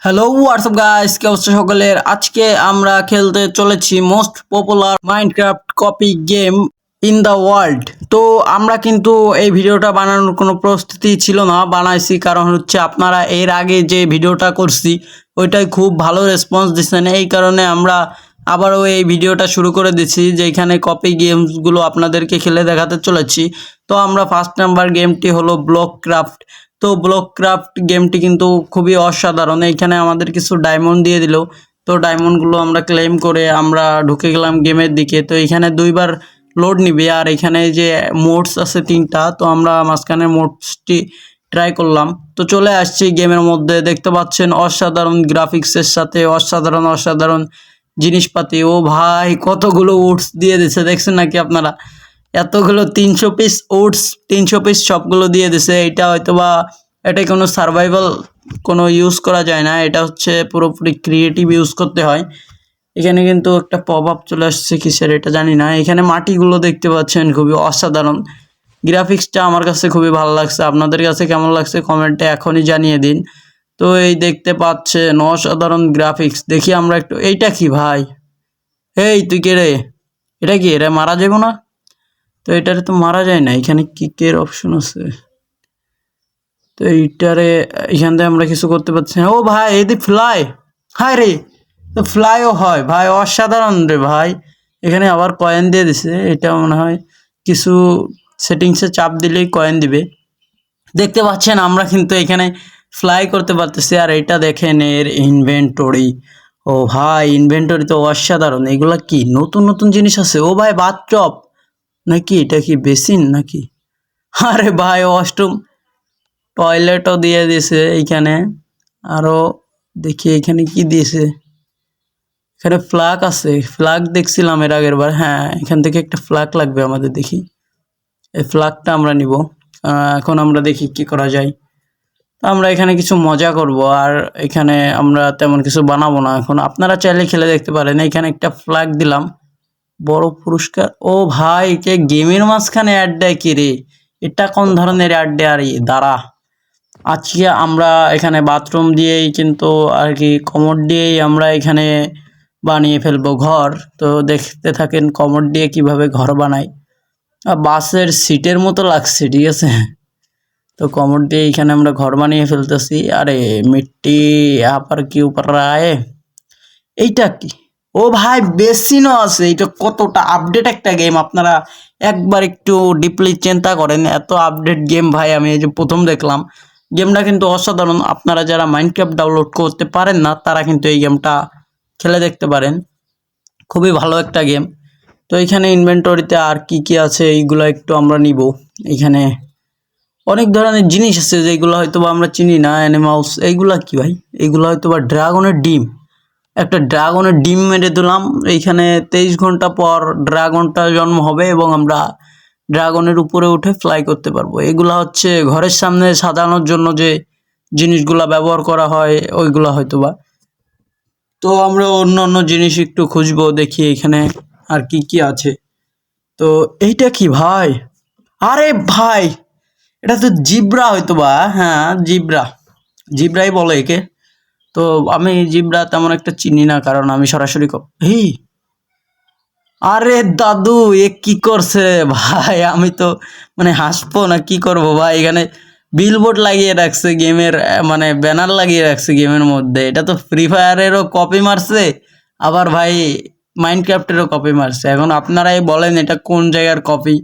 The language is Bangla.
হ্যালো হোয়াটসঅ্যাপ গাইস, কি অবস্থা সকলের? আজকে আমরা খেলতে চলেছি most popular Minecraft copy game in the world. তো আমরা কিন্তু এই ভিডিওটা বানানোর কোনো প্রস্তুতি ছিল না, বানাইছি কারণ হচ্ছে আপনারা এর আগে যে ভিডিওটা করছি ওইটাই খুব ভালো রেসপন্স দিচ্ছেন, এই কারণে আমরা আবারও এই ভিডিওটা শুরু করে দিচ্ছি যেখানে কপি গেমসগুলো আপনাদেরকে খেলে দেখাতে চলেছি। তো আমরা ফার্স্ট নাম্বার গেমটি হলো ব্লক ক্রাফট। তো ব্লক ক্রাফট গেমটি কিন্তু খুবই অসাধারণ। এইখানে আমাদের কিছু ডায়মন্ড দিয়ে দিল, তো ডায়মন্ডগুলো আমরা ক্লেম করে আমরা ঢুকে গেলাম গেমের দিকে। তো এখানে দুইবার লোড নিবে, আর এখানে যে মোডস আছে তিনটা, তো আমরা মাঝখানে মোডসটি ট্রাই করলাম। তো চলে আসছি গেমের মধ্যে, দেখতে পাচ্ছেন অসাধারণ গ্রাফিক্সের সাথে অসাধারণ অসাধারণ জিনিসপাতি। ও ভাই, কতগুলো উডস দিয়ে দিছে দেখছেন নাকি আপনারা? এতগুলো 300 পিস ওটস, 300 পিস সবগুলো দিয়ে দিছে। এটা হয়তো বা এটা কোনো সার্ভাইভাল কোনো ইউজ করা যায় না, এটা হচ্ছে পুরোপুরি ক্রিয়েটিভ ইউজ করতে হয়। এখানে কিন্তু একটা পপ আপ চলে আসছে কিসের এটা জানি না। এখানে মাটিগুলো দেখতে পাচ্ছেন, খুবই অসাধারণ। গ্রাফিক্সটা আমার কাছে খুবই ভালো লাগছে, আপনাদের কাছে কেমন লাগছে কমেন্টে এখনই জানিয়ে দিন। তো এই দেখতে পাচ্ছেন অসাধারণ গ্রাফিক্স। দেখি আমরা একটু, এইটা কি ভাই? এই তুই কে রে? এটা কি? এটা মারা যাবো না তো? এটারে তো মারা যায় না, এখানে কিকের অপশন আছে। তো এইটারে এখান থেকে আমরা কিছু করতে পারছি না। ও ভাই, এদি ফ্লাই, হায় রে, তো ফ্লাইও হয় ভাই, অসাধারণ রে ভাই। এখানে আবার কয়েন দিয়ে দিছে, এটা মনে হয় কিছু সেটিংসে চাপ দিলেই কয়েন দিবে। দেখতে পাচ্ছেন আমরা কিন্তু এখানে ফ্লাই করতে পারতেছি। আর এটা দেখেন এর ইনভেন্টরি। ও ভাই, ইনভেন্টরি তো অসাধারণ। এগুলা কি নতুন নতুন জিনিস আছে? ও ভাই, বাথটব নাকি? এটা কি বেসিন নাকি? আরে ভাই, ওয়াশরুম, টয়লেটও দিয়ে দিয়েছে এইখানে। আরো দেখি এখানে কি দিয়েছে। এখানে ফ্ল্যাগ আছে, ফ্ল্যাগ দেখছিলাম এর আগের বার। হ্যাঁ, এখান থেকে একটা ফ্ল্যাগ লাগবে আমাদের, দেখি এই ফ্ল্যাগটা আমরা নিব। এখন আমরা দেখি কি করা যায়। আমরা এখানে কিছু মজা করব, আর এখানে আমরা তেমন কিছু বানাবো না। এখন আপনারা চাইলে খেলে দেখতে পারেন। এখানে একটা ফ্ল্যাগ দিলাম, বড় পুরস্কার। ও ভাই, কে গেমের মাঝখানে অ্যাড দেয় কি রে? এটা কোন ধরনের অ্যাড দেয়? আর দাঁড়া, আজকে আমরা এখানে বাথরুম দিয়েই কিন্তু আর কি কমোড দিয়েই আমরা এখানে বানিয়ে ফেলবো ঘর। তো দেখতে থাকেন কমোড দিয়ে কিভাবে ঘর বানাই। বাসের সিটের মতো লাগছে, ঠিক আছে। তো কমোড দিয়ে এখানে আমরা ঘর বানিয়ে ফেলতেছি। আরে মিট্টি আপার কি উপর রায়, এইটা কি? ও ভাই, বেসিনও আছে। এটা কতটা আপডেট একটা গেম, আপনারা একবার একটু ডিপলি চিন্তা করেন। এত আপডেট গেম ভাই আমি এই যে প্রথম দেখলাম। গেমটা কিন্তু অসাধারণ। আপনারা যারা মাইনক্রাফট ডাউনলোড করতে পারেন না তারা কিন্তু এই গেমটা খেলে দেখতে পারেন, খুবই ভালো একটা গেম। তো এখানে ইনভেন্টরিতে আর কি কি আছে এইগুলো একটু আমরা নিব। এখানে অনেক ধরনের জিনিস আছে যেগুলো হয়তো বা আমরা চিনি না। অ্যানিমালস, এইগুলা কি ভাই? এইগুলো হয়তো বা ড্রাগনের ডিম। একটা ড্রাগনের ডিম মেরে দিলাম। এইখানে 23 ঘন্টা পর ড্রাগনটা জন্ম হবে এবং আমরা ড্রাগনের উপরে উঠে ফ্লাই করতে পারবো। এগুলা হচ্ছে ঘরের সামনে সাজানোর জন্য যে জিনিসগুলা ব্যবহার করা হয় ওইগুলা হয়তো বা। তো আমরা অন্য অন্য জিনিস একটু খুঁজবো, দেখি এখানে আর কি কি আছে। তো এইটা কি ভাই? আরে ভাই, এটা তো জিব্রা হয়তো বা। হ্যাঁ, জিব্রা, জিব্রাই বলে একে। তো আমি জিব্রা তেমন একটা চিনি না, কারণ আমি সরাসরি এই, আরে দাদু, এ কি করছে ভাই? আমি তো মানে হাসবো না কি করব ভাই। এখানে বিলবোর্ড লাগিয়ে রাখছে গেমের, মানে ব্যানার লাগিয়ে রাখছে গেমের মধ্যে। এটা তো ফ্রি ফায়ারেরও কপি মারছে, আবার ভাই মাইনক্রাফটেরও কপি মারছে। এখন আপনারাই বলেন এটা কোন জায়গার কপি?